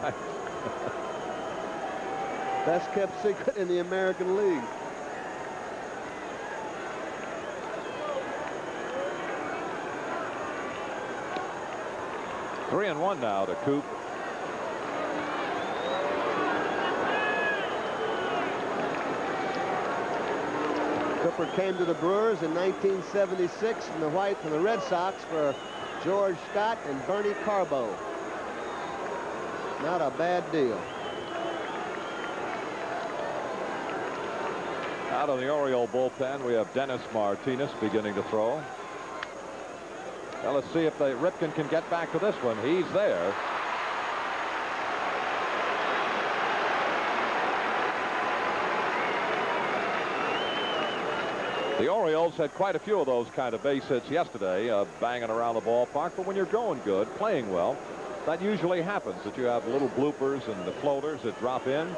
Right. Best kept secret in the American League. Three and one now to Coop. Cooper came to the Brewers in 1976 from the Red Sox for George Scott and Bernie Carbo. Not a bad deal. Out of the Oriole bullpen, we have Dennis Martinez beginning to throw. Well, let's see if Ripken can get back to this one. He's there. The Orioles had quite a few of those kind of base hits yesterday, banging around the ballpark. But when you're going good, playing well, that usually happens, that you have little bloopers and the floaters that drop in.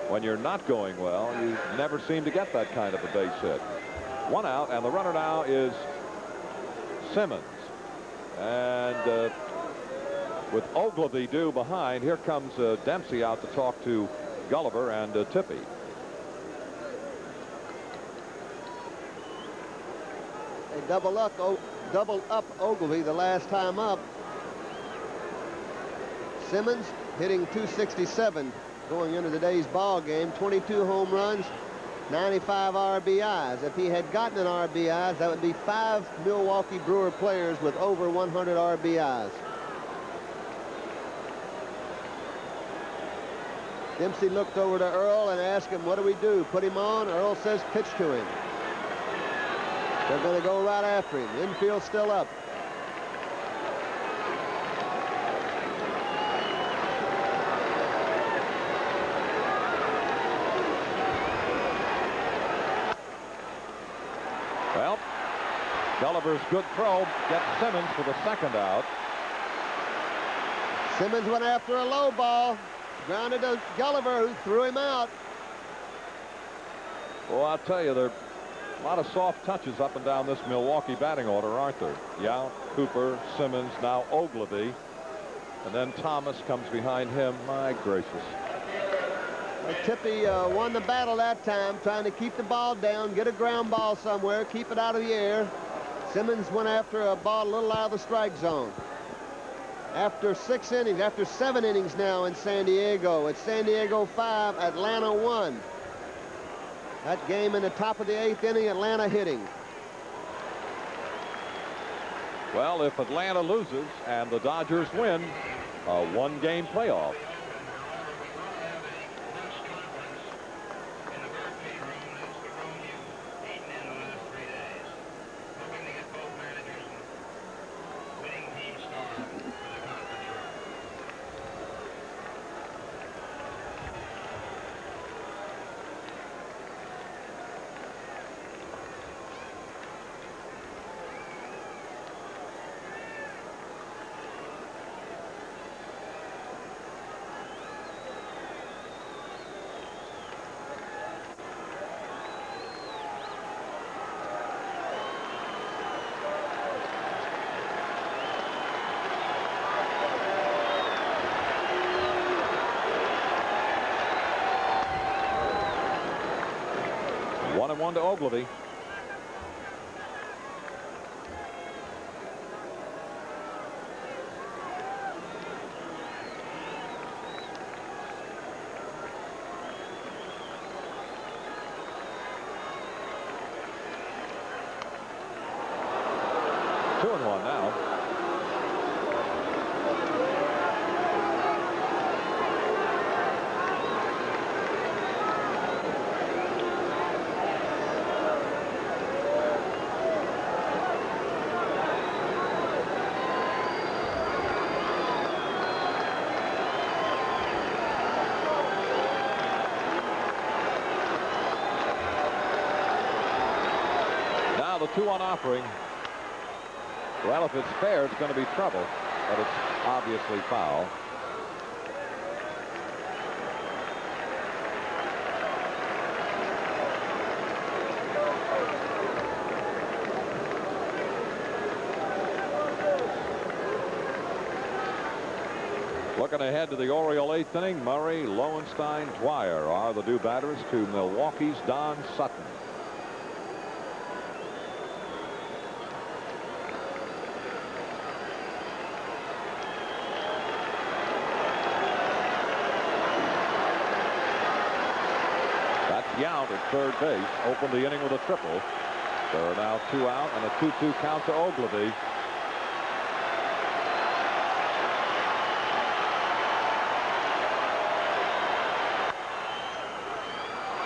When you're not going well, you never seem to get that kind of a base hit. One out, and the runner now is SIMMONS. And with OGLIVIE due behind, here comes Dempsey out to talk to Gulliver and Tippy. They double up OGLIVIE the last time up. SIMMONS hitting .267 going into today's ball game. 22 home runs, 95 RBIs. If he had gotten an RBIs, that would be 5 Milwaukee Brewer players with over 100 RBIs. Dempsey looked over to Earl and asked him, what do we do? Put him on? Earl says pitch to him. They're going to go right after him. Infield still up. Well, Gulliver's good throw gets SIMMONS for the second out. SIMMONS went after a low ball. Grounded to Gulliver, who threw him out. Well, I'll tell you, there are a lot of soft touches up and down this Milwaukee batting order, aren't there? Yount, Cooper, SIMMONS, now OGLIVIE. And then Thomas comes behind him. My gracious. Tippy won the battle that time, trying to keep the ball down, get a ground ball somewhere, keep it out of the air. SIMMONS went after a ball a little out of the strike zone. After 6 innings, after 7 innings now in San Diego, it's San Diego 5, Atlanta 1. That game in the top of the 8th inning, Atlanta hitting. Well, if Atlanta loses and the Dodgers win, a one-game playoff. One to OGLIVIE. Two and one now. The 2-1 offering. Well, if it's fair, it's going to be trouble, but it's obviously foul. Looking ahead to the Oriole 8th inning, Murray, Lowenstein, Dwyer are the new batters to Milwaukee's Don Sutton. That's Yount at third base. Opened the inning with a triple. There are now 2 out and a 2-2 count to Ogilvie.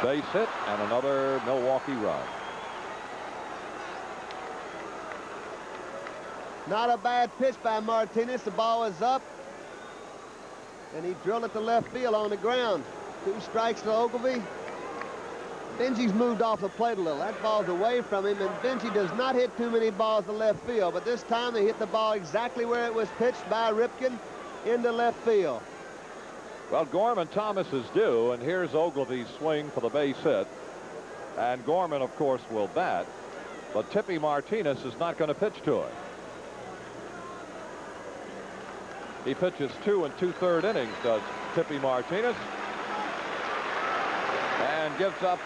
Base hit and another Milwaukee run. Not a bad pitch by Martinez. The ball is up, and he drilled it to left field on the ground. 2 strikes to Ogilvie. Benji's moved off the plate a little. That ball's away from him, and Benji does not hit too many balls to left field, but this time they hit the ball exactly where it was pitched by Ripken into left field. Well, Gorman Thomas is due, and here's Ogilvie's swing for the base hit. And Gorman, of course, will bat, but Tippy Martinez is not going to pitch to it. He pitches 2 2/3 innings, does Tippy Martinez, and gives up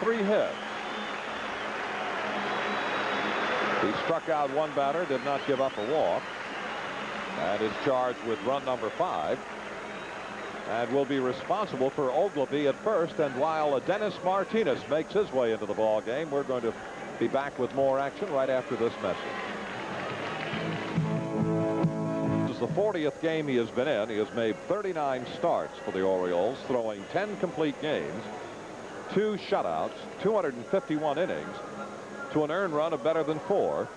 3 hits. He struck out 1 batter, did not give up a walk, and is charged with run number 5. And will be responsible for Ogilvie at first. And while Dennis Martinez makes his way into the ball game, we're going to be back with more action right after this message. This is the 40th game he has been in. He has made 39 starts for the Orioles, throwing 10 complete games, 2 shutouts, 251 innings, to an earned run of better than 4.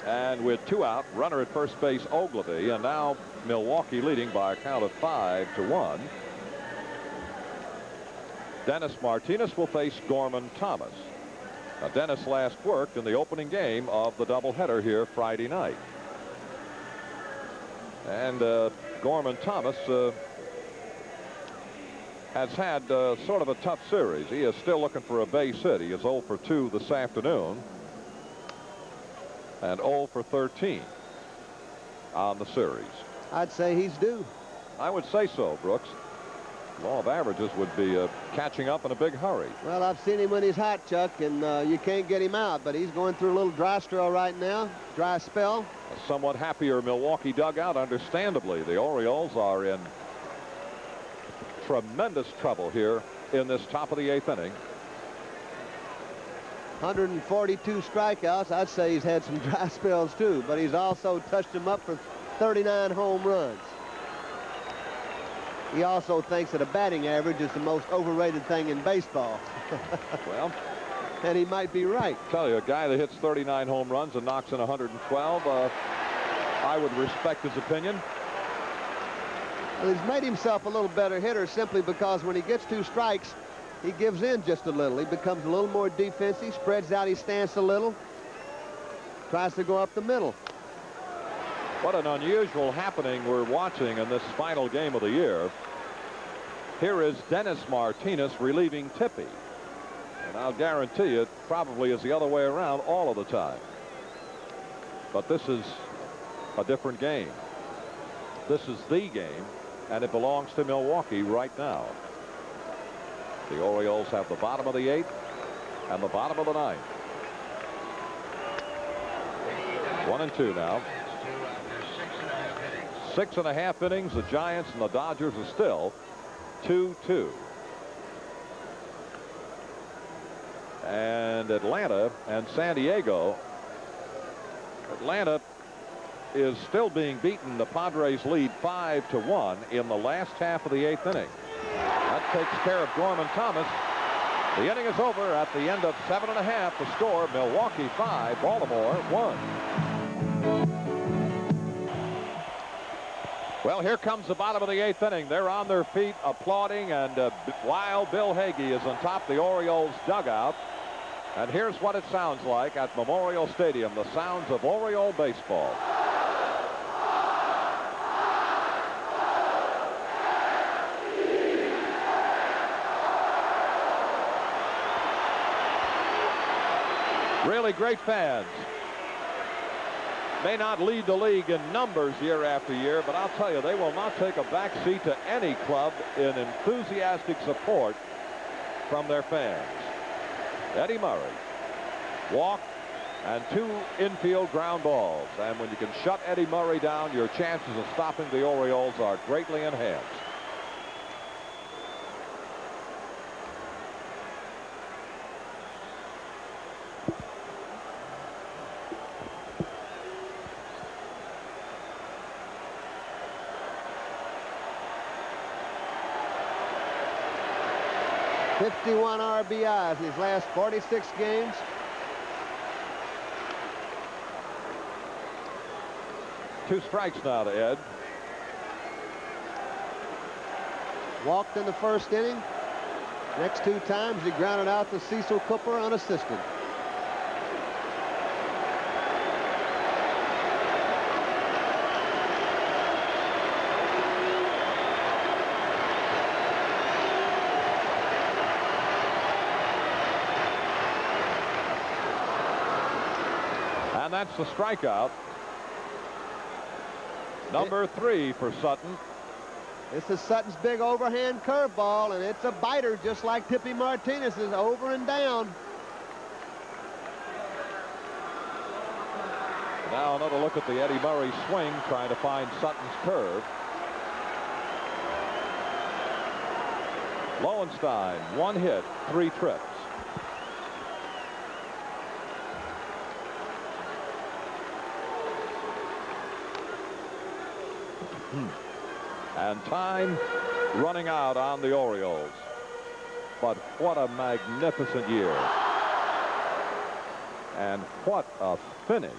And with 2 out, runner at first base Ogilvie, and now Milwaukee leading by a count of 5-1. Dennis Martinez will face Gorman Thomas. Now, Dennis last worked in the opening game of the doubleheader here Friday night. And Gorman Thomas has had sort of a tough series. He is still looking for a base hit. He is 0 for 2 this afternoon. And 0 for 13 on the series. I'd say he's due. I would say so, Brooks. Law of averages would be catching up in a big hurry. Well, I've seen him when he's hot, Chuck, and you can't get him out, but he's going through a little dry spell right now. Dry spell. A somewhat happier Milwaukee dugout, understandably. The Orioles are in tremendous trouble here in this top of the 8th inning. 142 strikeouts. I'd say he's had some dry spells too, but he's also touched them up for 39 home runs. He also thinks that a batting average is the most overrated thing in baseball. Well, and he might be right. Tell you, a guy that hits 39 home runs and knocks in 112, I would respect his opinion. Well, he's made himself a little better hitter simply because when he gets 2 strikes, he gives in just a little. He becomes a little more defensive, spreads out his stance a little, tries to go up the middle. What an unusual happening we're watching in this final game of the year. Here is Dennis Martinez relieving Tippy. And I'll guarantee you it probably is the other way around all of the time. But this is a different game. This is the game, and it belongs to Milwaukee right now. The Orioles have the bottom of the 8th and the bottom of the 9th. 1-2 now. 6.5 innings. The Giants and the Dodgers are still 2-2. And Atlanta and San Diego. Atlanta is still being beaten. The Padres lead 5-1 in the last half of the 8th inning. That takes care of Gorman Thomas. The inning is over at the end of 7.5. The score, Milwaukee 5, Baltimore 1. Well, here comes the bottom of the 8th inning. They're on their feet applauding, and while Bill Hagee is on top of the Orioles dugout. And here's what it sounds like at Memorial Stadium, the sounds of Oriole baseball. Really great fans. may not lead the league in numbers year after year, but I'll tell you, they will not take a back seat to any club in enthusiastic support from their fans. Eddie Murray, walk and 2 infield ground balls. And when you can shut Eddie Murray down, your chances of stopping the Orioles are greatly enhanced. '51 RBIs his last 46 games. Two strikes now to Ed. Walked in the first inning. Next 2 times he grounded out to Cecil Cooper unassisted. And that's the strikeout. Number 3 for Sutton. This is Sutton's big overhand curveball, and it's a biter just like Tippy Martinez's, over and down. Now another look at the Eddie Murray swing, trying to find Sutton's curve. Lowenstein, 1 hit, 3 trips. And time running out on the Orioles. But what a magnificent year. And what a finish.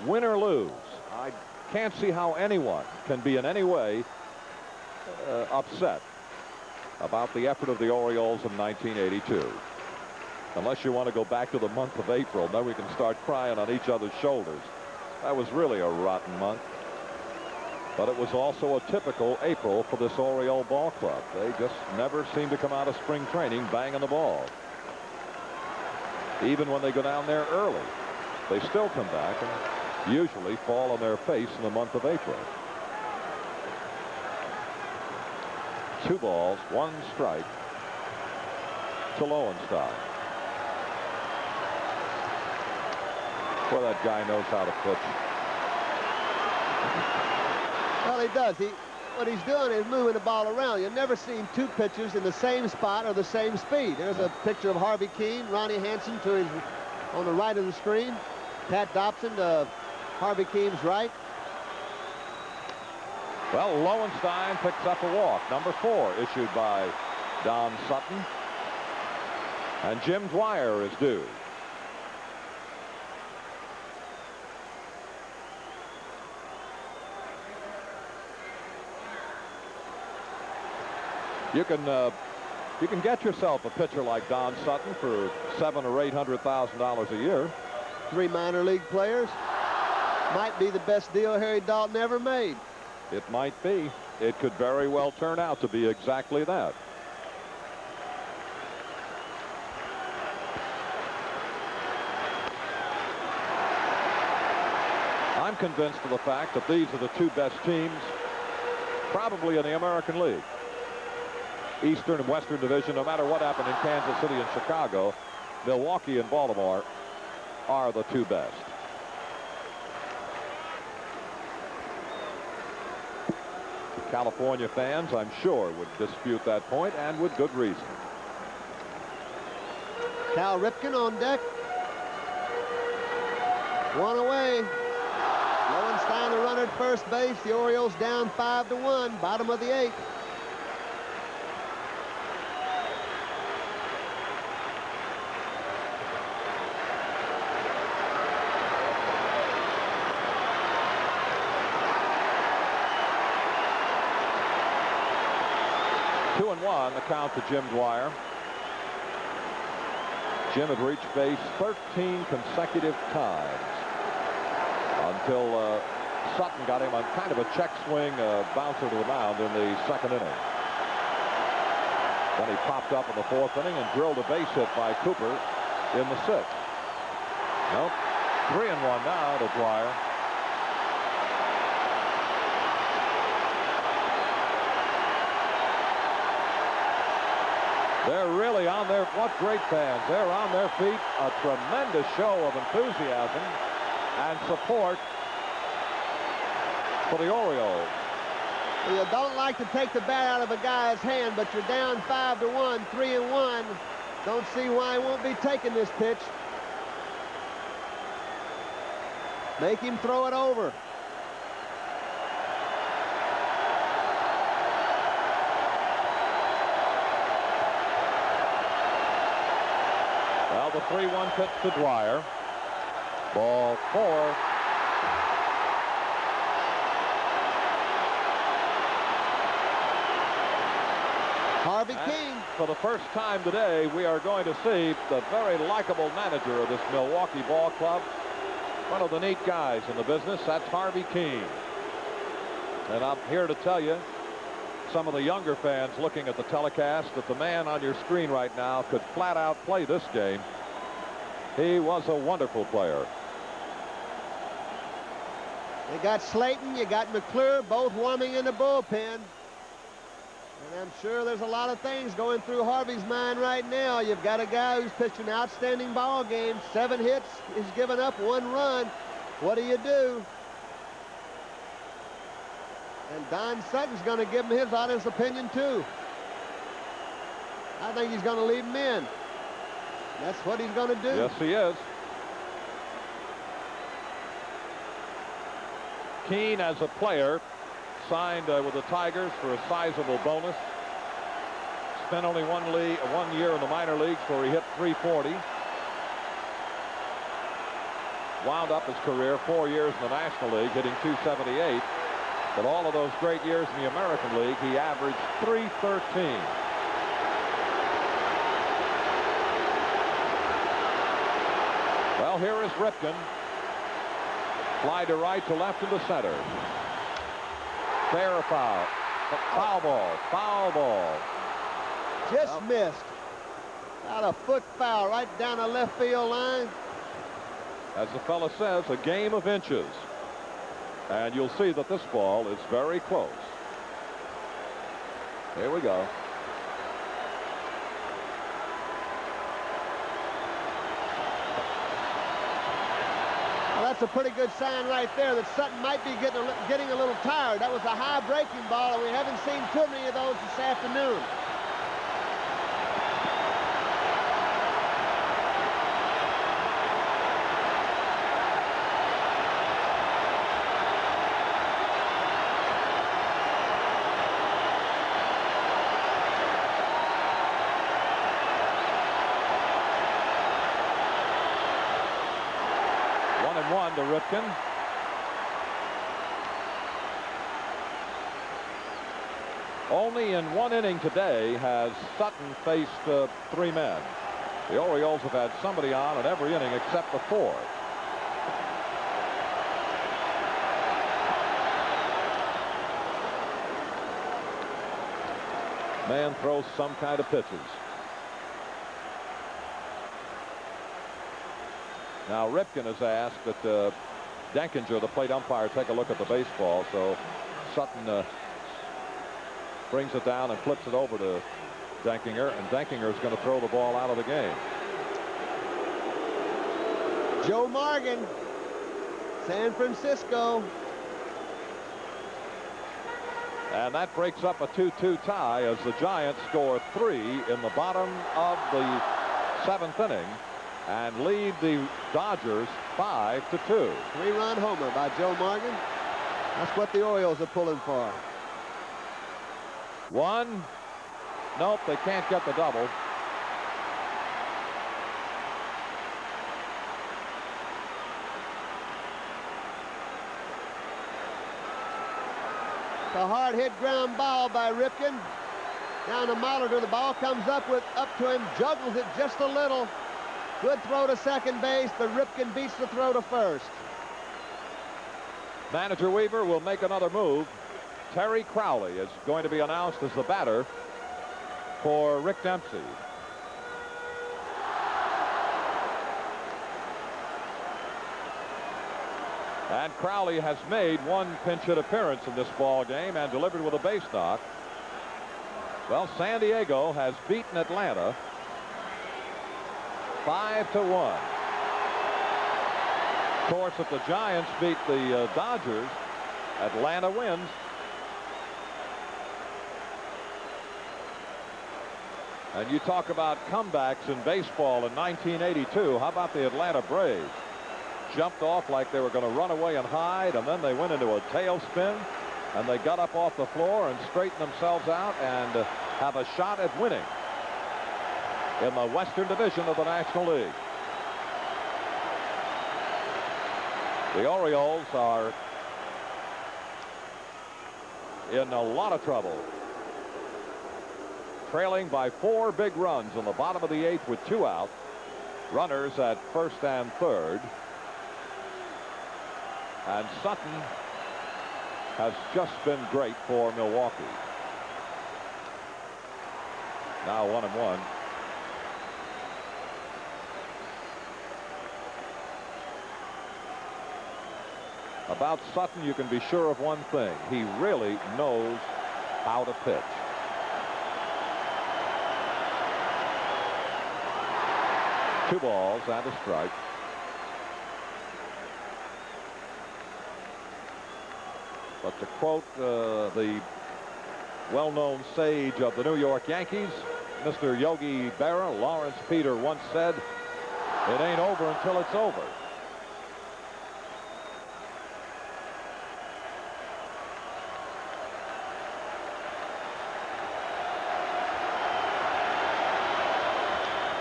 Win or lose, I can't see how anyone can be in any way upset about the effort of the Orioles in 1982. Unless you want to go back to the month of April, then we can start crying on each other's shoulders. That was really a rotten month. But it was also a typical April for this Oriole ball club. They just never seem to come out of spring training banging the ball. Even when they go down there early, they still come back and usually fall on their face in the month of April. 2 balls, 1 strike to Lowenstein. Well, that guy knows how to pitch. Well, he does. What he's doing is moving the ball around. You've never seen 2 pitchers in the same spot or the same speed. There's a picture of Harvey Keene, Ronnie Hansen to his on the right of the screen. Pat Dobson to Harvey Keene's right. Well, Lowenstein picks up a walk. Number 4 issued by Don Sutton. And Jim Dwyer is due. You can get yourself a pitcher like Don Sutton for $700,000 or $800,000 a year. 3 minor league players. Might be the best deal Harry Dalton ever made. It might be. It could very well turn out to be exactly that. I'm convinced of the fact that these are the 2 best teams probably in the American League. Eastern and Western Division, no matter what happened in Kansas City and Chicago, Milwaukee and Baltimore are the 2 best. California fans, I'm sure, would dispute that point, and with good reason. Cal Ripken on deck. 1 away. Lowenstein, the runner at first base. The Orioles down 5-1, bottom of the 8th. The count to Jim Dwyer. Jim had reached base 13 consecutive times until Sutton got him on kind of a check swing bouncer to the mound in the 2nd inning. Then he popped up in the 4th inning and drilled a base hit by Cooper in the 6th. Nope. 3-1 now to Dwyer. They're really on their, what great fans. They're on their feet. A tremendous show of enthusiasm and support for the Orioles. You don't like to take the bat out of a guy's hand, but you're down 5-1, 3-1. Don't see why he won't be taking this pitch. Make him throw it over. Well, the 3-1 pitch to Dwyer. Ball 4. Harvey King. For the first time today, we are going to see the very likable manager of this Milwaukee ball club. One of the neat guys in the business. That's Harvey King. And I'm here to tell you, some of the younger fans looking at the telecast, that the man on your screen right now could flat out play this game. He was a wonderful player. You got Slayton, you got McClure, both warming in the bullpen. And I'm sure there's a lot of things going through Harvey's mind right now. You've got a guy who's pitched an outstanding ball game. 7 hits. He's given up 1 run. What do you do? And Don Sutton's going to give him his honest opinion, too. I think he's going to leave him in. That's what he's going to do. Yes, he is. Keane, as a player, signed with the Tigers for a sizable bonus. Spent only 1 year in the minor leagues where he hit .340. Wound up his career 4 years in the National League, hitting .278. But all of those great years in the American League, he averaged .313. Well, here is Ripken. Fly to right, to left, and to center. Fair or foul? Foul ball. Foul ball. Just missed. About a foot foul right down the left field line. As the fella says, a game of inches. And you'll see that this ball is very close. Here we go. Well, that's a pretty good sign right there that Sutton might be getting a little tired. That was a high breaking ball, and we haven't seen too many of those this afternoon. To Ripken. Only in 1 inning today has Sutton faced 3 men. The Orioles have had somebody on in every inning except the 4th. Man throws some kind of pitches. Now Ripken has asked that Denkinger, the plate umpire, take a look at the baseball. So Sutton brings it down and flips it over to Denkinger, and Denkinger is going to throw the ball out of the game. Joe Morgan, San Francisco. And that breaks up a 2-2 tie as the Giants score 3 in the bottom of the 7th inning and lead the Dodgers 5-2. 3-run homer by Joe Morgan. That's what the Orioles are pulling for. 1. Nope, they can't get the double. A hard hit ground ball by Ripken. Down to Molitor. The ball comes up to him, juggles it just a little. Good throw to second base, but Ripken beats the throw to first. Manager Weaver will make another move. Terry Crowley is going to be announced as the batter for Rick Dempsey. And Crowley has made one pinch hit appearance in this ball game and delivered with a base knock. Well, San Diego has beaten Atlanta 5-1. Of course, if the Giants beat the Dodgers, Atlanta wins. And you talk about comebacks in baseball in 1982. How about the Atlanta Braves? Jumped off like they were going to run away and hide, and then they went into a tailspin, and they got up off the floor and straightened themselves out and have a shot at winning in the Western Division of the National League. The Orioles are in a lot of trouble. Trailing by 4 big runs in the bottom of the 8th with 2 out. Runners at first and third. And Sutton has just been great for Milwaukee. Now 1-1. About Sutton, you can be sure of one thing. He really knows how to pitch. Two balls and a strike. But to quote the well-known sage of the New York Yankees, Mr. Yogi Berra, Lawrence Peter once said, "It ain't over until it's over."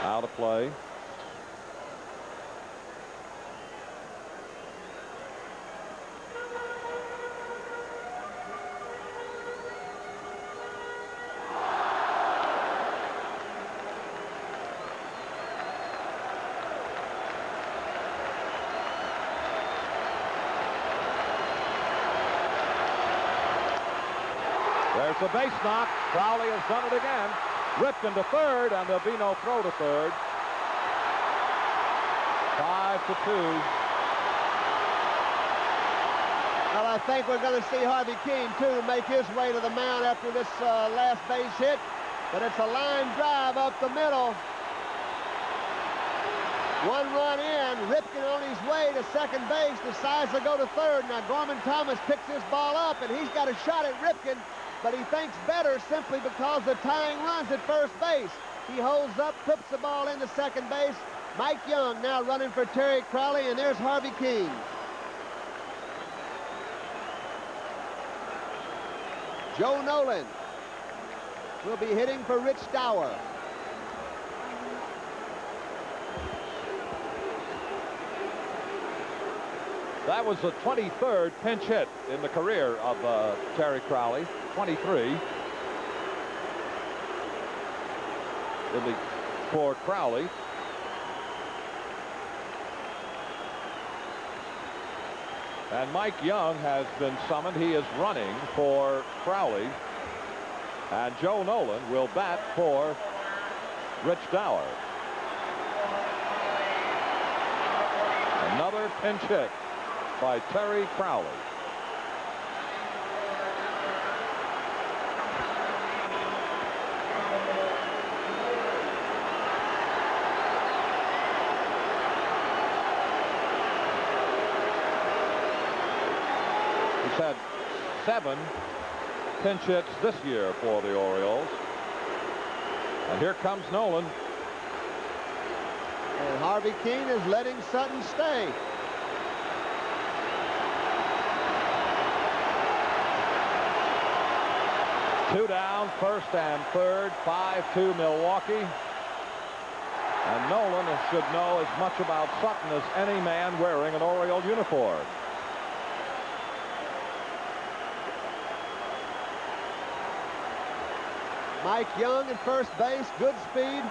Out of play. There's the base knock. Crowley has done it again. Ripken to third, and there'll be no throw to third. 5-2. Well, I think we're going to see Harvey Keene, too, make his way to the mound after this last base hit. But it's a line drive up the middle. 1 run in. Ripken on his way to second base. Decides to go to third. Now, Gorman Thomas picks this ball up, and he's got a shot at Ripken. But he thinks better simply because the tying runs at first base. He holds up, flips the ball into second base. Mike Young now running for Terry Crowley, and there's Harvey Keene. Joe Nolan will be hitting for Rich Dower. That was the 23rd pinch hit in the career of Terry Crowley. 23 for Crowley. And Mike Young has been summoned. He is running for Crowley. And Joe Nolan will bat for Rich Dower. Another pinch hit by Terry Crowley. He's had 7 pinch hits this year for the Orioles. And here comes Nolan. And Harvey Keene is letting Sutton stay. Two down, first and third, 5-2 Milwaukee. And Nolan should know as much about Sutton as any man wearing an Oriole uniform. Mike Young at first base, good speed.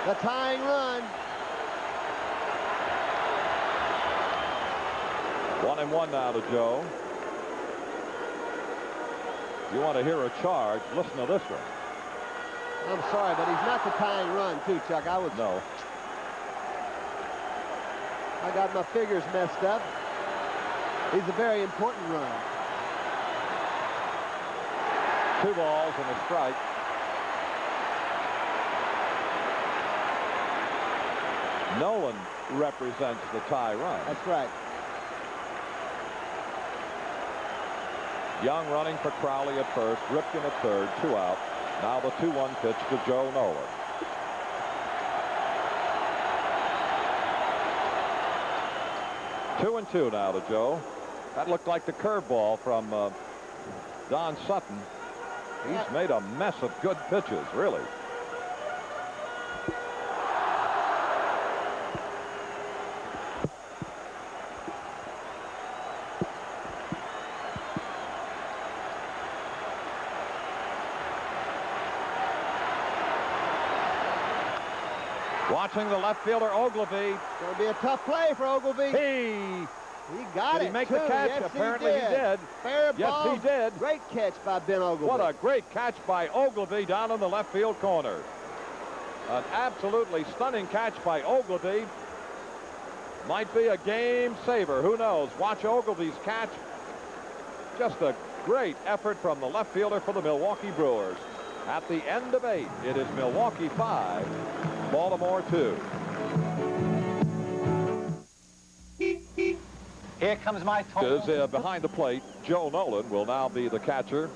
The tying run. 1-1 now to Joe. You want to hear a charge, listen to this one. I'm sorry, but he's not the tying run, too, Chuck. No. I got my figures messed up. He's a very important run. 2 balls and a strike. Nolan represents the tie run. That's right. Young running for Crowley at first, Ripken at third, 2 out. Now the 2-1 pitch to Joe Nolan. Two and 2 now to Joe. That looked like the curveball from Don Sutton. He's made a mess of good pitches, really. Watching the left fielder, Ogilvie. Going to be a tough play for Ogilvie. He got it. Did he make too. the catch? Yes, Apparently he did. Fair ball. Yes, he did. Great catch by Ben Ogilvie. What a great catch by Ogilvie down in the left field corner. An absolutely stunning catch by Ogilvie. Might be a game saver. Who knows? Watch Ogilvie's catch. Just a great effort from the left fielder for the Milwaukee Brewers. At the end of 8, it is Milwaukee 5, Baltimore 2. Here comes my total. Behind the plate, Joe Nolan will now be the catcher.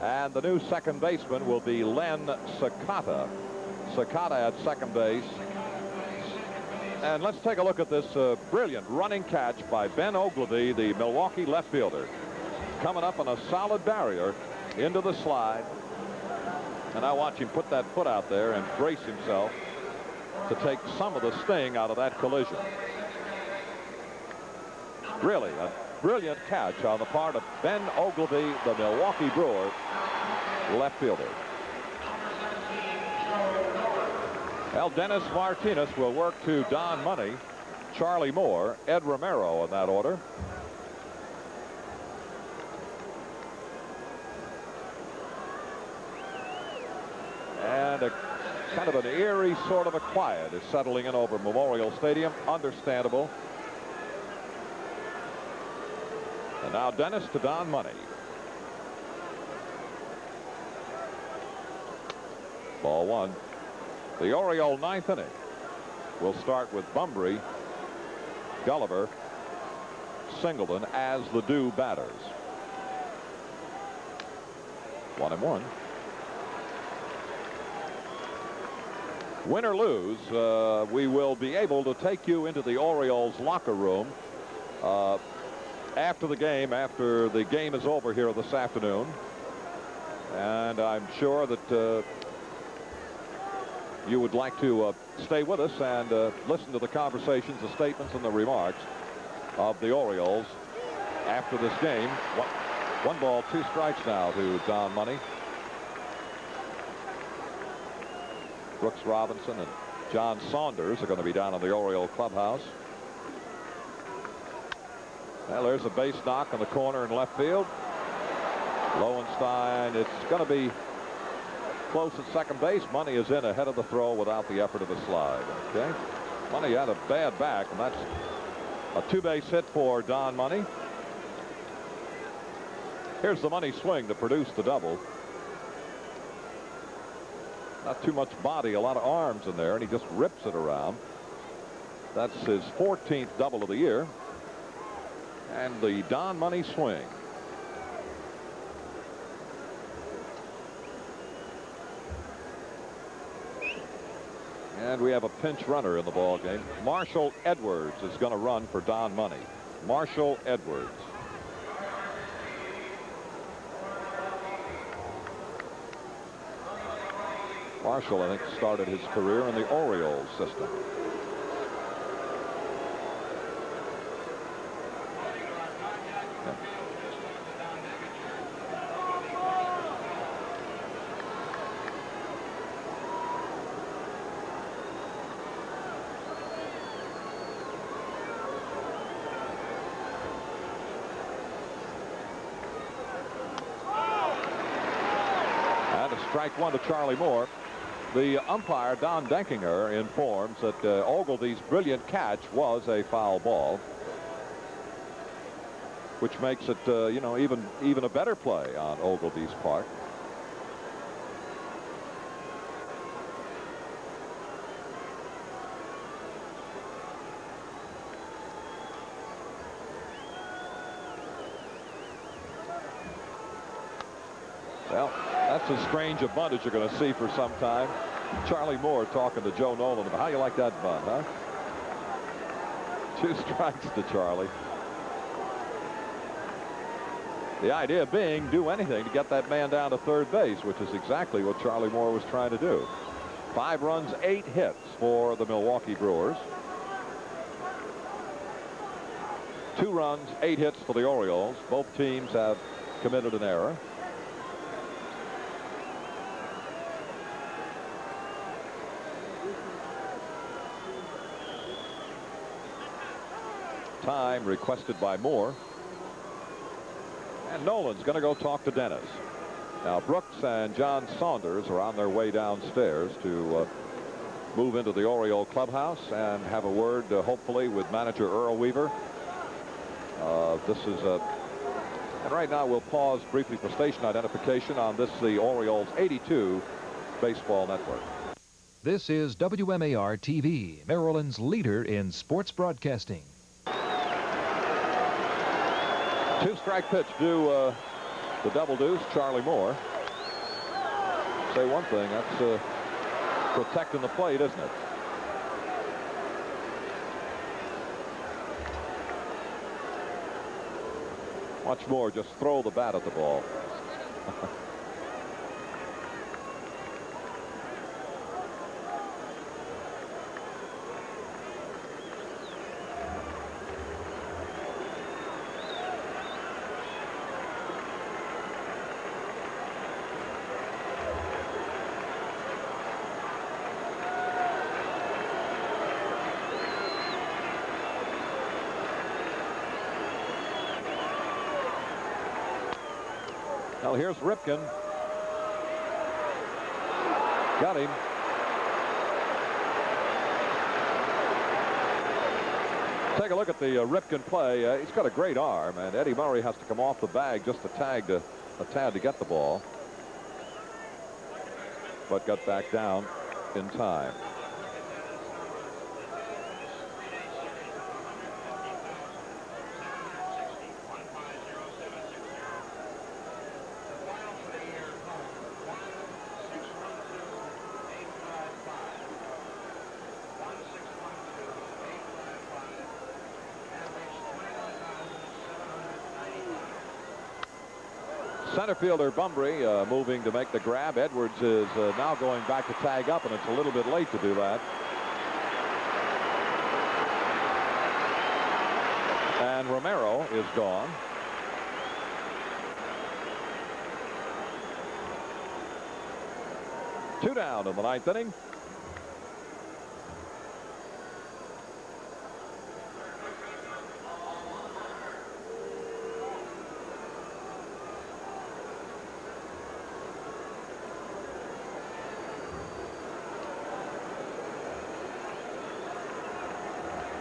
And the new second baseman will be Len Sakata. Sakata at second base. And let's take a look at this brilliant running catch by Ben Ogilvie, the Milwaukee left fielder. Coming up on a solid barrier into the slide. And I watch him put that foot out there and brace himself to take some of the sting out of that collision. Really a brilliant catch on the part of Ben Ogilvie, the Milwaukee Brewer left fielder. Well, Dennis Martinez will work to Don Money, Charlie Moore, Ed Romero in that order. And a kind of an eerie sort of a quiet is settling in over Memorial Stadium. Understandable. And now Dennis to Don Money. Ball 1. The Oriole 9th inning will start with Bumbry, Gulliver, Singleton as the due batters. 1-1. Win or lose, we will be able to take you into the Orioles locker room after the game is over here this afternoon. And I'm sure that you would like to stay with us and listen to the conversations, the statements, and the remarks of the Orioles after this game. 1 ball, 2 strikes now to Don Money. Brooks Robinson and John Saunders are going to be down in the Oriole clubhouse. Well, there's a base knock on the corner in left field. Lowenstein, it's going to be close at second base. Money is in ahead of the throw without the effort of a slide. Okay. Money had a bad back, and that's a 2-base hit for Don Money. Here's the Money swing to produce the double. Not too much body, a lot of arms in there, and he just rips it around. That's his 14th double of the year. And the Don Money swing. And we have a pinch runner in the ball game. Marshall Edwards is going to run for Don Money. Marshall Edwards. Marshall, I think, started his career in the Orioles system. And a strike 1 to Charlie Moore. The umpire, Don Denkinger, informs that Ogilvie's brilliant catch was a foul ball. which makes it, you know, even a better play on Ogilvie's part. Well, that's a strange a bunt as you're going to see for some time. Charlie Moore talking to Joe Nolan about how you like that bunt, huh? 2 strikes to Charlie. The idea being do anything to get that man down to third base, which is exactly what Charlie Moore was trying to do. 5 runs, 8 hits for the Milwaukee Brewers. 2 runs, 8 hits for the Orioles. Both teams have committed an error. Time requested by Moore. And Nolan's going to go talk to Dennis. Now Brooks and John Saunders are on their way downstairs to move into the Oriole clubhouse and have a word, hopefully, with manager Earl Weaver. And right now we'll pause briefly for station identification on this, the Orioles 82 Baseball Network. This is WMAR-TV, Maryland's leader in sports broadcasting. 2-strike pitch due the double deuce, Charlie Moore. Say one thing, that's protecting the plate, isn't it? Watch Moore just throw the bat at the ball. Now here's Ripken. Got him. Take a look at the Ripken play. He's got a great arm, and Eddie Murray has to come off the bag just a tad to get the ball, but got back down in time. Center fielder Bumbry moving to make the grab. Edwards is now going back to tag up, and it's a little bit late to do that. And Romero is gone. Two down in the 9th inning.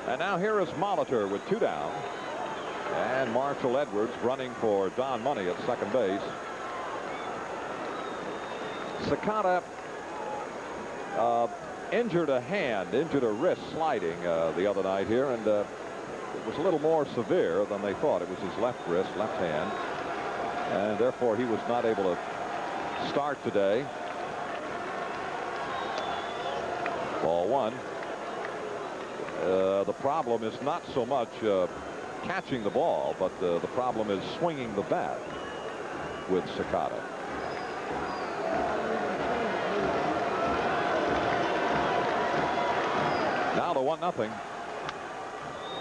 And now here is Molitor with 2 down. And Marshall Edwards running for Don Money at second base. Sakata injured a wrist sliding the other night here, and it was a little more severe than they thought. It was his left wrist, left hand, and therefore he was not able to start today. Ball 1. The problem is not so much catching the ball, but the problem is swinging the bat with Sakata. Now the 1-0.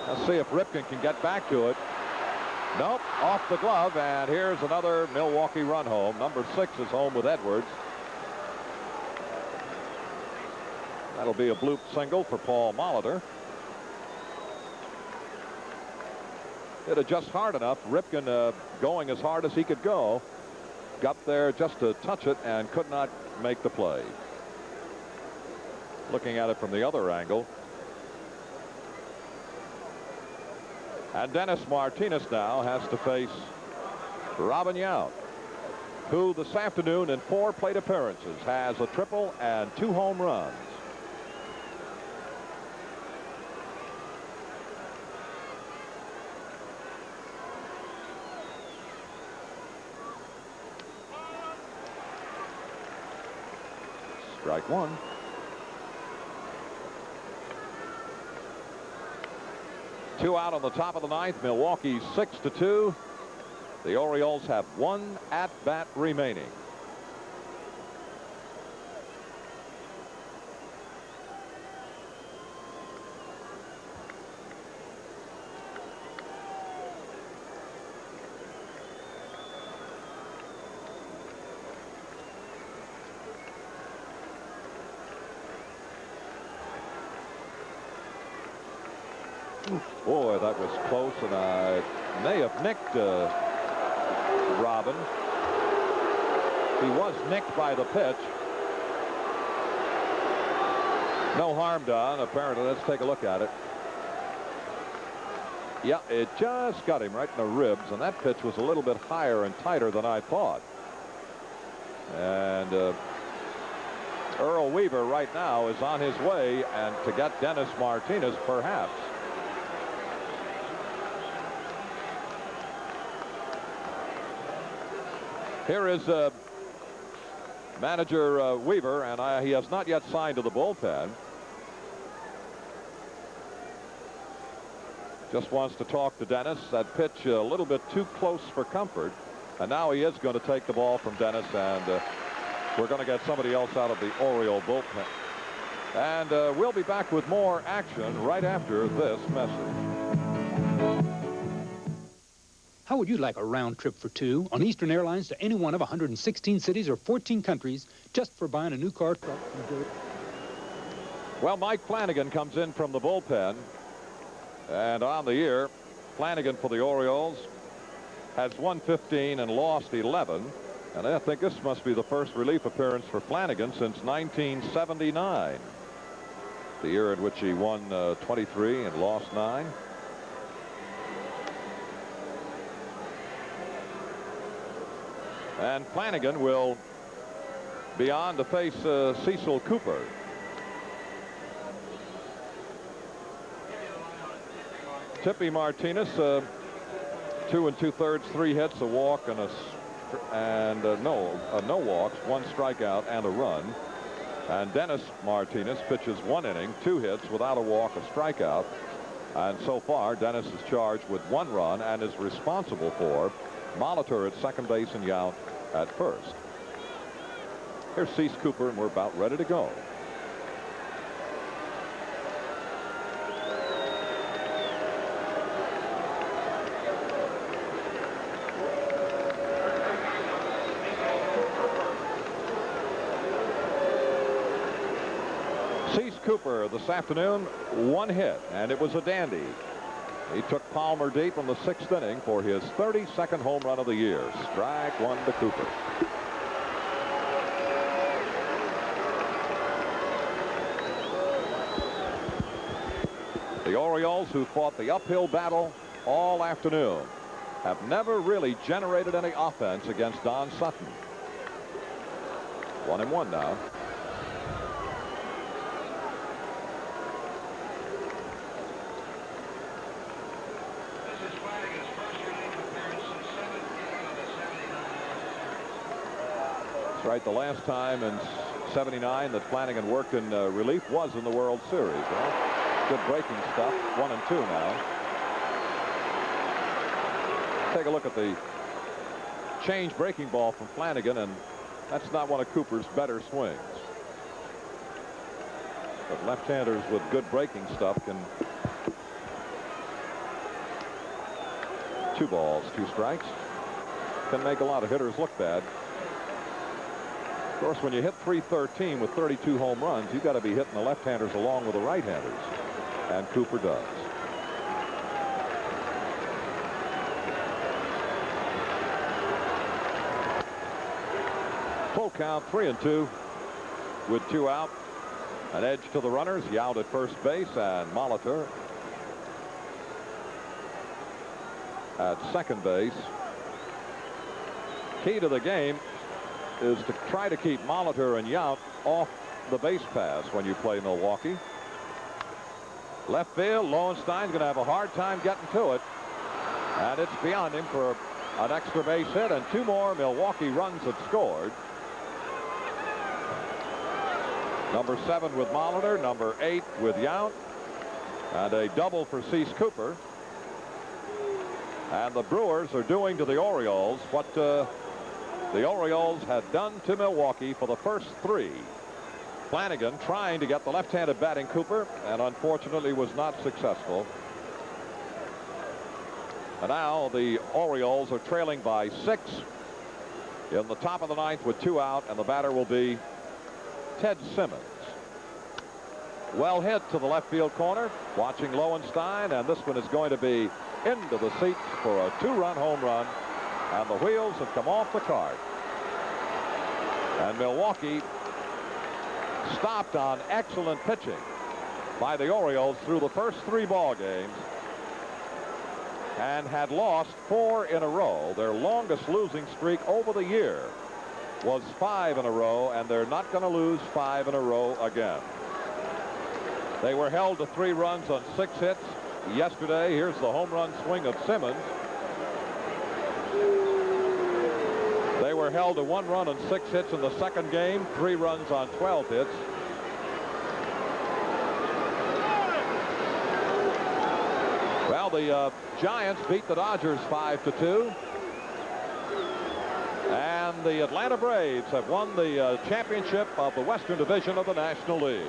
Let's see if Ripken can get back to it. Nope, off the glove, and here's another Milwaukee run home. Number 6 is home with Edwards. That'll be a bloop single for Paul Molitor. Hit it just hard enough. Ripken going as hard as he could go. Got there just to touch it and could not make the play. Looking at it from the other angle, And Dennis Martinez now has to face Robin Yount, who this afternoon in 4 plate appearances has a triple and 2 home runs. Strike 1. Two out on the top of the 9th. Milwaukee 6-2. The Orioles have 1 at-bat remaining. Boy, that was close, and I may have nicked Robin. He was nicked by the pitch. No harm done, apparently. Let's take a look at it. Yeah, it just got him right in the ribs, and that pitch was a little bit higher and tighter than I thought. And Earl Weaver right now is on his way, and to get Dennis Martinez, perhaps. Here is manager Weaver, and he has not yet signed to the bullpen. Just wants to talk to Dennis. That pitch a little bit too close for comfort. And now he is going to take the ball from Dennis, and we're going to get somebody else out of the Oriole bullpen. And we'll be back with more action right after this message. How would you like a round trip for 2 on Eastern Airlines to any one of 116 cities or 14 countries just for buying a new car, truck, and dirt? Well, Mike Flanagan comes in from the bullpen. And on the year, Flanagan for the Orioles has won 15 and lost 11. And I think this must be the first relief appearance for Flanagan since 1979. The year in which he won 23 and lost 9. And Flanagan will be on to face Cecil Cooper. Tippy Martinez, 2 2/3, 3 hits, a walk, and no walks, 1 strikeout, and a run. And Dennis Martinez pitches 1 inning, 2 hits, without a walk, a strikeout. And so far, Dennis is charged with 1 run and is responsible for Molitor at second base and Yount at first. Here's Cecil Cooper, and we're about ready to go. Cecil Cooper this afternoon, 1 hit, and it was a dandy. He took Palmer deep in the 6th inning for his 32nd home run of the year. Strike 1 to Cooper. The Orioles, who fought the uphill battle all afternoon, have never really generated any offense against Don Sutton. 1-1 now. Right, the last time in '79 that Flanagan worked in relief was in the World Series. Well, good breaking stuff. 1-2 now. Take a look at the change breaking ball from Flanagan, and that's not one of Cooper's better swings. But left-handers with good breaking stuff can. 2 balls, 2 strikes. Can make a lot of hitters look bad. Of course, when you hit .313 with 32 home runs, you've got to be hitting the left-handers along with the right-handers. And Cooper does. Full count, 3-2 with 2 out. An edge to the runners. Yount at first base, and Molitor at second base. Key to the game is to try to keep Molitor and Yount off the base paths when you play Milwaukee. Left field, Lowenstein's going to have a hard time getting to it. And it's beyond him for an extra base hit, and 2 more Milwaukee runs have scored. Number 7 with Molitor, number 8 with Yount, and a double for Cease Cooper. And the Brewers are doing to the Orioles what the Orioles had done to Milwaukee for the first 3. Flanagan trying to get the left-handed batting Cooper, and unfortunately was not successful. And now the Orioles are trailing by 6 in the top of the 9th with 2 out, and the batter will be Ted Simmons. Well hit to the left field corner, watching Lowenstein, and this one is going to be into the seats for a 2-run home run, and the wheels have come off the cart. And Milwaukee stopped on excellent pitching by the Orioles through the first 3 ball games, and had lost 4 in a row. Their longest losing streak over the year was 5 in a row, and they're not going to lose 5 in a row again. They were held to 3 runs on 6 hits yesterday. Here's the home run swing of Simmons. They were held to 1 run on 6 hits in the second game, 3 runs on 12 hits. Well, the Giants beat the Dodgers 5-2. And the Atlanta Braves have won the championship of the Western Division of the National League,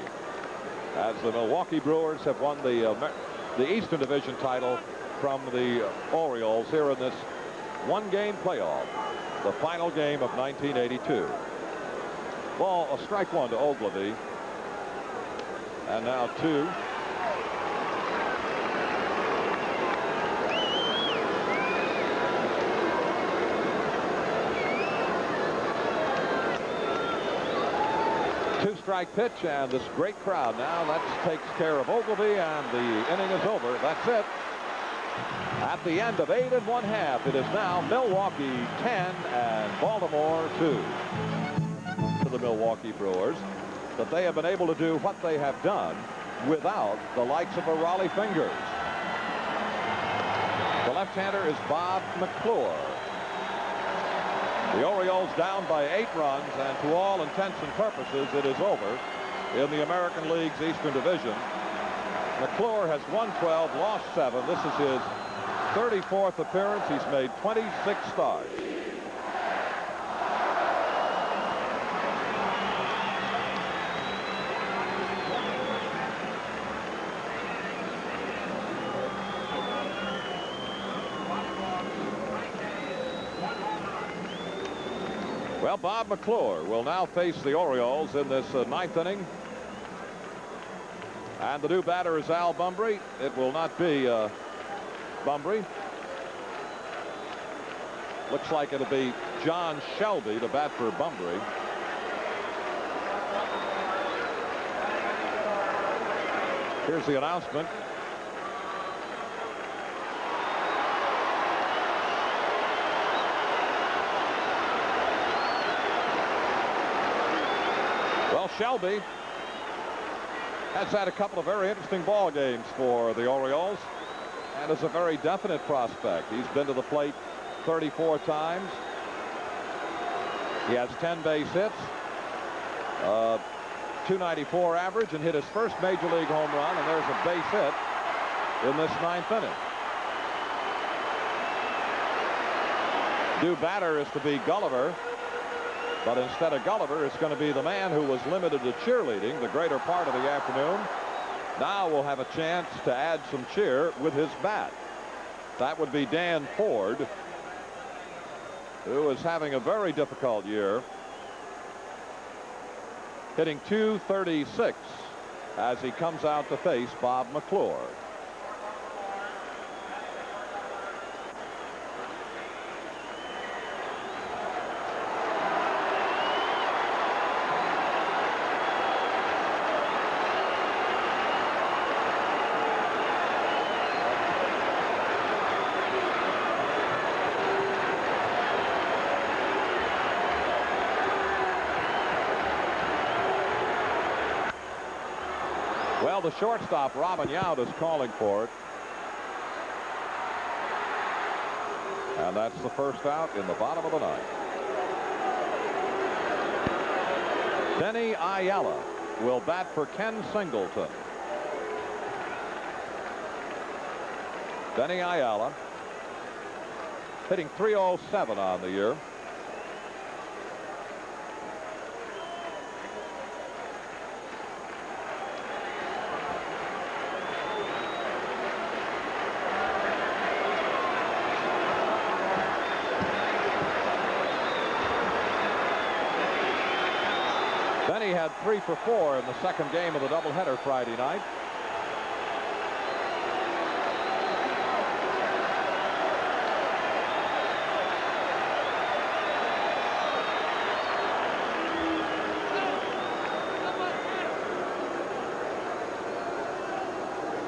as the Milwaukee Brewers have won the Eastern Division title from the Orioles here in this 1-game playoff, the final game of 1982. Ball, a strike 1 to Ogilvie. And now 2. Two-strike pitch, and this great crowd now that takes care of Ogilvie, and the inning is over. That's it. At the end of 8 1/2, it is now Milwaukee 10 and Baltimore 2 to the Milwaukee Brewers. That they have been able to do what they have done without the likes of a Raleigh Fingers. The left-hander is Bob McClure. The Orioles down by 8 runs, and to all intents and purposes, it is over in the American League's Eastern Division. McClure has won 12, lost 7. This is his 34th appearance. He's made 26 starts. Well, Bob McClure will now face the Orioles in this 9th inning. And the new batter is Al Bumbry. It will not be Bumbry. Looks like it'll be John Shelby to bat for Bumbry. Here's the announcement. Well, Shelby has had a couple of very interesting ball games for the Orioles, and is a very definite prospect. He's been to the plate 34 times. He has 10 base hits, 294 average, and hit his first major league home run, and there's a base hit in this 9th inning. New batter is to be Gulliver. But instead of Gulliver, it's going to be the man who was limited to cheerleading the greater part of the afternoon. Now we'll have a chance to add some cheer with his bat. That would be Dan Ford, who is having a very difficult year, hitting .236 as he comes out to face Bob McClure. Well, the shortstop, Robin Yount, is calling for it. And that's the first out in the bottom of the ninth. Denny Ayala will bat for Ken Singleton. Denny Ayala hitting .307 on the year. Denny had 3 for 4 in the second game of the doubleheader Friday night.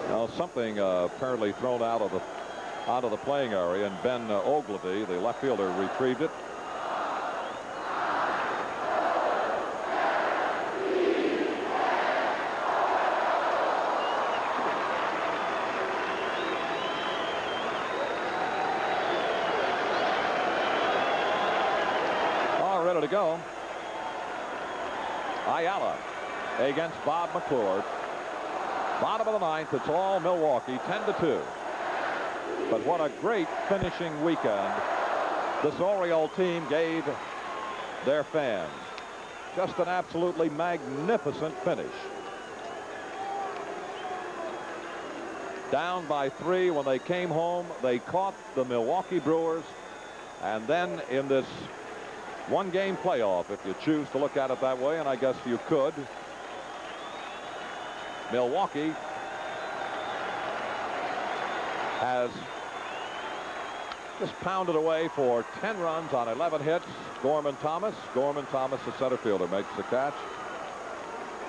Now something apparently thrown out of the playing area, and Ben OGLIVIE, the left fielder, retrieved it. Ready to go. Ayala against Bob McClure. Bottom of the ninth. It's all Milwaukee, 10-2. But what a great finishing weekend this Oriole team gave their fans. Just an absolutely magnificent finish. Down by 3 when they came home. They caught the Milwaukee Brewers, and then in this one-game playoff, if you choose to look at it that way, and I guess you could, Milwaukee has just pounded away for 10 runs on 11 hits. Gorman Thomas, the center fielder, makes the catch,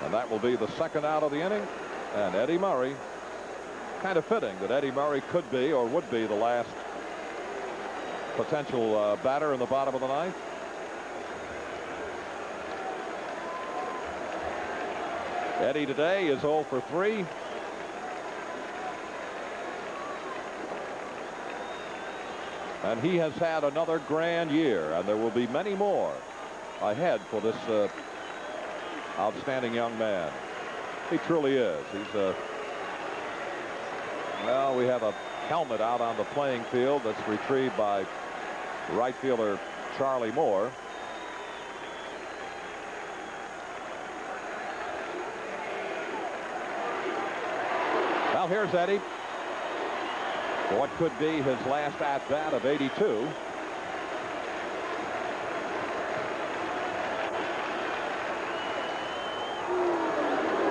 and that will be the second out of the inning. And Eddie Murray, kind of fitting that Eddie Murray could be or would be the last potential batter in the bottom of the ninth. Eddie today is 0 for 3. And he has had another grand year, and there will be many more ahead for this outstanding young man. He truly is. He's well, we have a helmet out on the playing field that's retrieved by right fielder Charlie Moore. Well, here's Eddie for what could be his last at-bat of 82.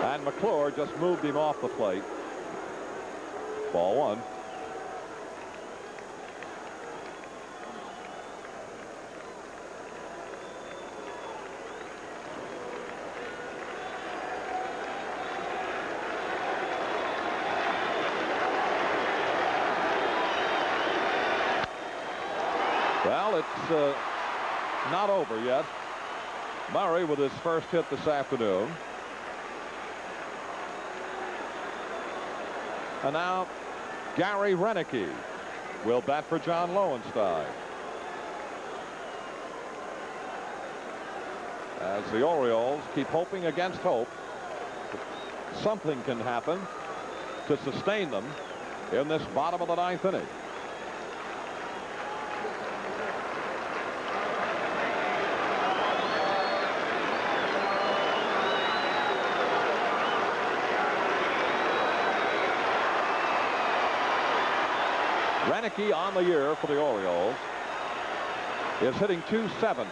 And McClure just moved him off the plate. Ball 1. Well, it's not over yet. Murray with his first hit this afternoon. And now Gary Roenicke will bat for John Lowenstein, as the Orioles keep hoping against hope something can happen to sustain them in this bottom of the ninth inning. Roenicke on the year for the Orioles is hitting .270.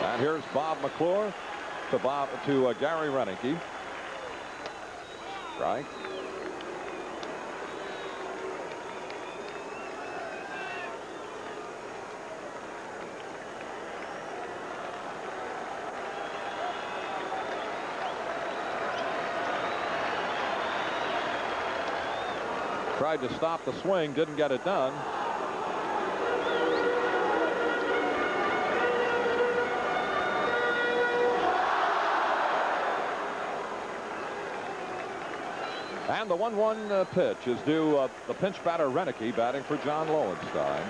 And here's Bob McClure to Gary Roenicke. Right. Tried to stop the swing, didn't get it done. And the 1-1 pitch is due the pinch batter ROENICKE batting for John Lowenstein.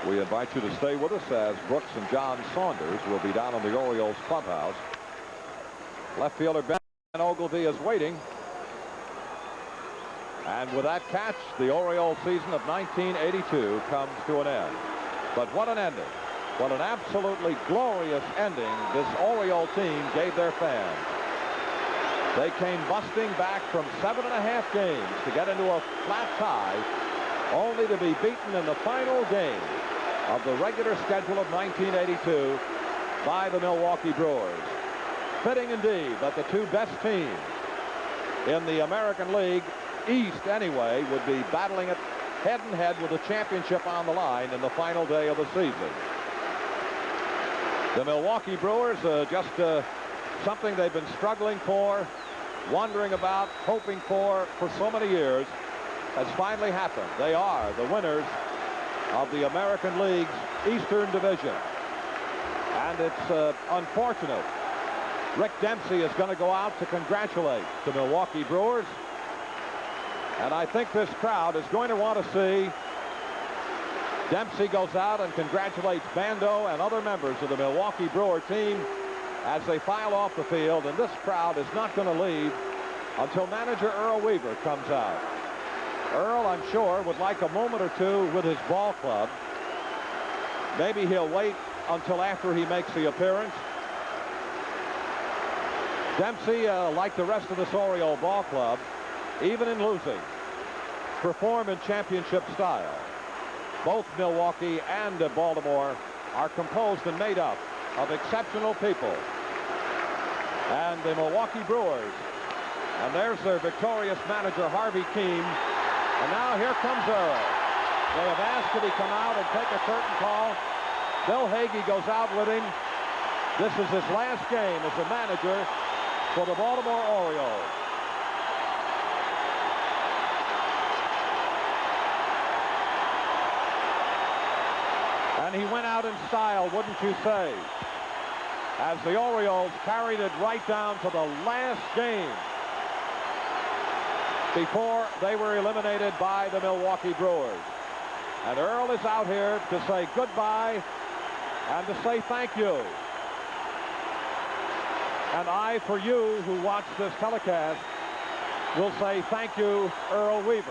We invite you to stay with us as Brooks and John Saunders will be down in the Orioles clubhouse. Left fielder Ben Ogilvie is waiting. And with that catch, the Orioles season of 1982 comes to an end. But what an ending. What an absolutely glorious ending this Oriole team gave their fans. They came busting back from 7.5 games to get into a flat tie, only to be beaten in the final game of the regular schedule of 1982 by the Milwaukee Brewers. Fitting indeed that the two best teams in the American League East anyway would be battling it head-and-head with the championship on the line in the final day of the season. The Milwaukee Brewers, just something they've been struggling for, wondering about, hoping for so many years, has finally happened. They are the winners of the American League's Eastern Division. And it's unfortunate. Rick Dempsey is going to go out to congratulate the Milwaukee Brewers. And I think this crowd is going to want to see Dempsey goes out and congratulates Bando and other members of the Milwaukee Brewer team as they file off the field. And this crowd is not going to leave until manager Earl Weaver comes out. Earl, I'm sure, would like a moment or two with his ball club. Maybe he'll wait until after he makes the appearance. Dempsey, like the rest of this Oriole ball club, even in losing, perform in championship style. Both Milwaukee and Baltimore are composed and made up of exceptional people. And the Milwaukee Brewers, and there's their victorious manager, Harvey Keene. And now here comes Earl. They have asked that he come out and take a curtain call. Bill Hagee goes out with him. This is his last game as a manager for the Baltimore Orioles. And he went out in style, wouldn't you say? As the Orioles carried it right down to the last game before they were eliminated by the Milwaukee Brewers. And Earl is out here to say goodbye and to say thank you. And I, for you who watch this telecast, will say thank you, Earl Weaver.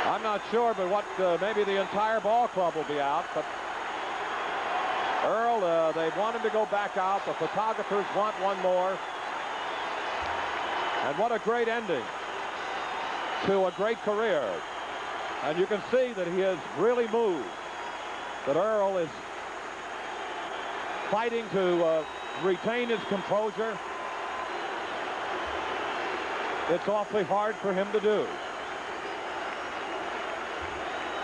I'm not sure, but what maybe the entire ball club will be out. But Earl, they want him to go back out. The photographers want one more. And what a great ending to a great career. And you can see that he is really moved. That Earl is fighting to retain his composure. It's awfully hard for him to do.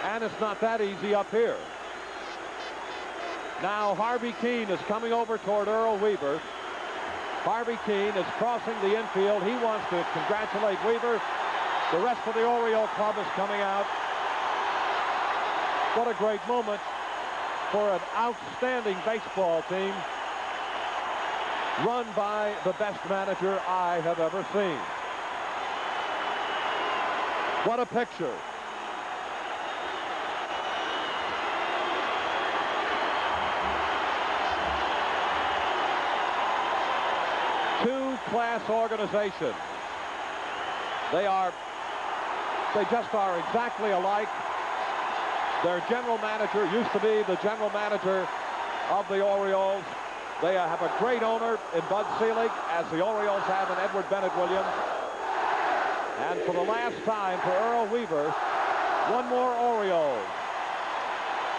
And it's not that easy up here. Now Harvey Keene is coming over toward Earl Weaver. Harvey Keene is crossing the infield. He wants to congratulate Weaver. The rest of the Oriole club is coming out. What a great moment for an outstanding baseball team run by the best manager I have ever seen. What a picture. Two-class organization. They just are exactly alike. Their general manager used to be the general manager of the Orioles. They have a great owner in Bud Selig, as the Orioles have in Edward Bennett Williams. And for the last time for Earl Weaver, one more Orioles.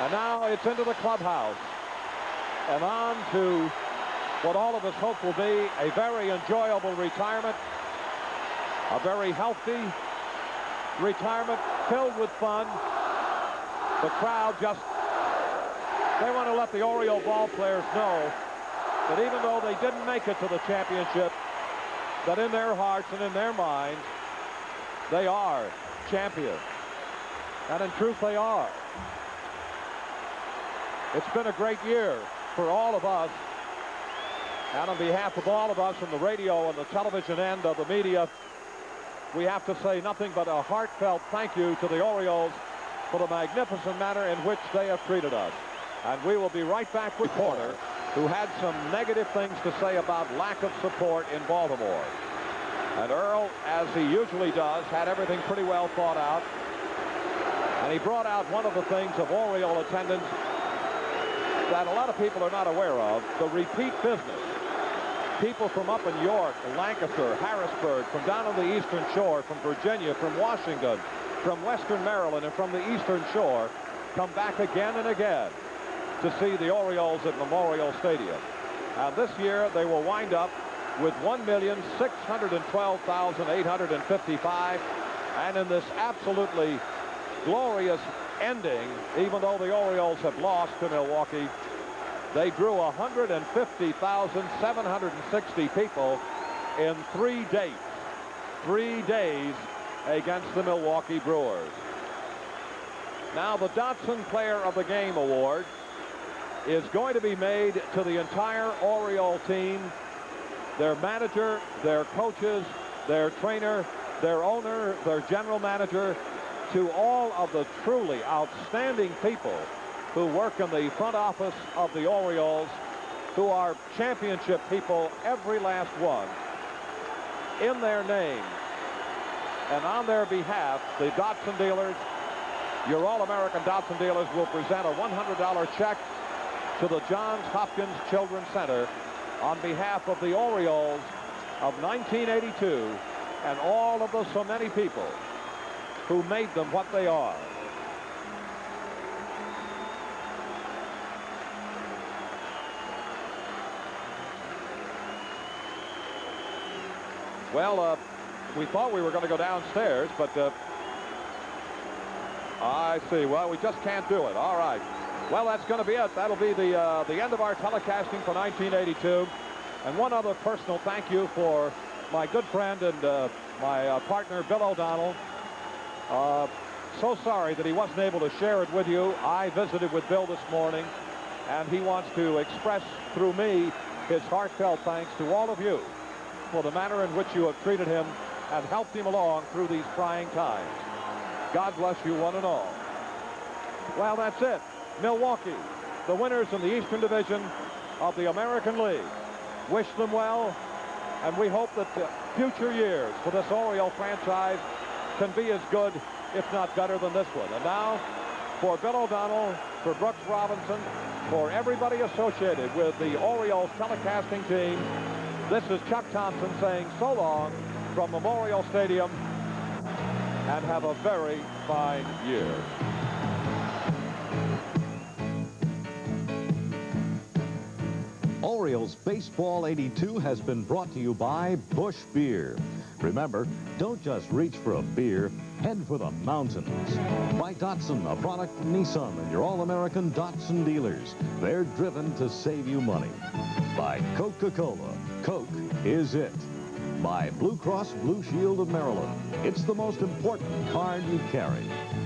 And now it's into the clubhouse and on to what all of us hope will be a very enjoyable retirement, a very healthy retirement filled with fun. The crowd just, they want to let the Oriole ball players know that even though they didn't make it to the championship, that in their hearts and in their minds, they are champions. And in truth, they are. It's been a great year for all of us And on behalf of all of us from the radio and the television end of the media, we have to say nothing but a heartfelt thank you to the Orioles for the magnificent manner in which they have treated us. And we will be right back with Porter, who had some negative things to say about lack of support in Baltimore. And Earl, as he usually does, had everything pretty well thought out. And he brought out one of the things of Oriole attendance that a lot of people are not aware of, the repeat business. People from up in York, Lancaster, Harrisburg, from down on the Eastern Shore, from Virginia, from Washington, from Western Maryland, and from the Eastern Shore come back again and again to see the Orioles at Memorial Stadium. And this year they will wind up with 1,612,855. And in this absolutely glorious ending, even though the Orioles have lost to Milwaukee, they drew 150,760 people in 3 days. 3 days against the Milwaukee Brewers. Now the Dotson Player of the Game Award is going to be made to the entire Oriole team, their manager, their coaches, their trainer, their owner, their general manager, to all of the truly outstanding people who work in the front office of the Orioles, who are championship people, every last one. In their name and on their behalf, the Dotson dealers, your All-American Dotson dealers, will present a $100 check to the Johns Hopkins Children's Center on behalf of the Orioles of 1982 and all of the so many people who made them what they are. Well, we thought we were going to go downstairs, but I see. Well, we just can't do it. All right. Well, that's going to be it. That'll be the end of our telecasting for 1982. And one other personal thank you for my good friend and my partner, Bill O'Donnell. So sorry that he wasn't able to share it with you. I visited with Bill this morning, and he wants to express through me his heartfelt thanks to all of you for the manner in which you have treated him and helped him along through these trying times. God bless you one and all. Well, that's it. Milwaukee, the winners in the Eastern Division of the American League. Wish them well, and we hope that future years for this Oriole franchise can be as good, if not better, than this one. And now, for Bill O'Donnell, for Brooks Robinson, for everybody associated with the Orioles telecasting team, this is Chuck Thompson saying so long from Memorial Stadium, and have a very fine year. Orioles Baseball 82 has been brought to you by Busch Beer. Remember, don't just reach for a beer, head for the mountains. By Dotson, a product from Nissan and your All-American Dotson dealers. They're driven to save you money. By Coca-Cola, Coke is it. By Blue Cross Blue Shield of Maryland, it's the most important card you carry.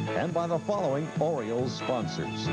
And by the following Orioles sponsors.